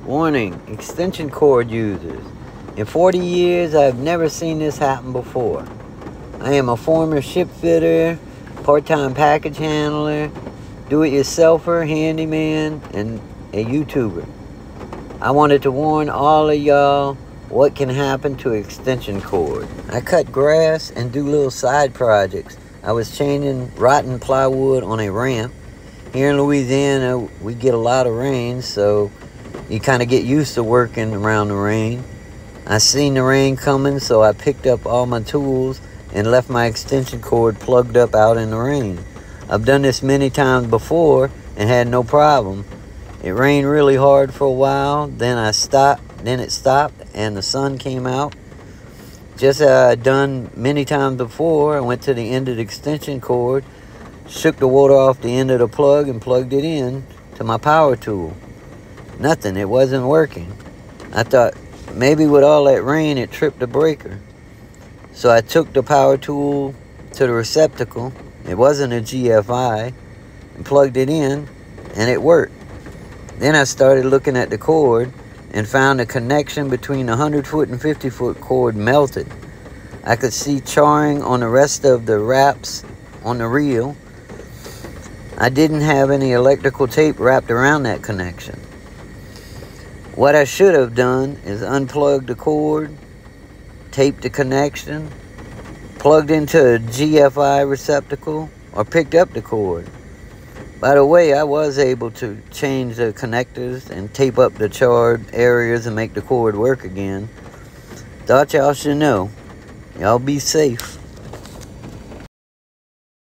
Warning, extension cord users. In 40 years, I've never seen this happen before. I am a former ship fitter, part-time package handler, do-it-yourselfer, handyman, and a YouTuber. I wanted to warn all of y'all what can happen to extension cord. I cut grass and do little side projects. I was changing rotten plywood on a ramp. Here in Louisiana, we get a lot of rain, so you kind of get used to working around the rain. I seen the rain coming, so I picked up all my tools and left my extension cord plugged up out in the rain. I've done this many times before and had no problem. It rained really hard for a while, then it stopped, and the sun came out. Just as I'd done many times before, I went to the end of the extension cord, shook the water off the end of the plug and plugged it in to my power tool. Nothing, it wasn't working. I thought maybe with all that rain it tripped the breaker. So I took the power tool to the receptacle, it wasn't a GFI, and plugged it in, and it worked. Then I started looking at the cord and found the connection between the 100-foot and 50-foot cord melted. I could see charring on the rest of the wraps on the reel. I didn't have any electrical tape wrapped around that connection. What I should have done is unplugged the cord, taped the connection, plugged into a GFI receptacle, or picked up the cord. By the way, I was able to change the connectors and tape up the charred areas and make the cord work again. Thought y'all should know. Y'all be safe.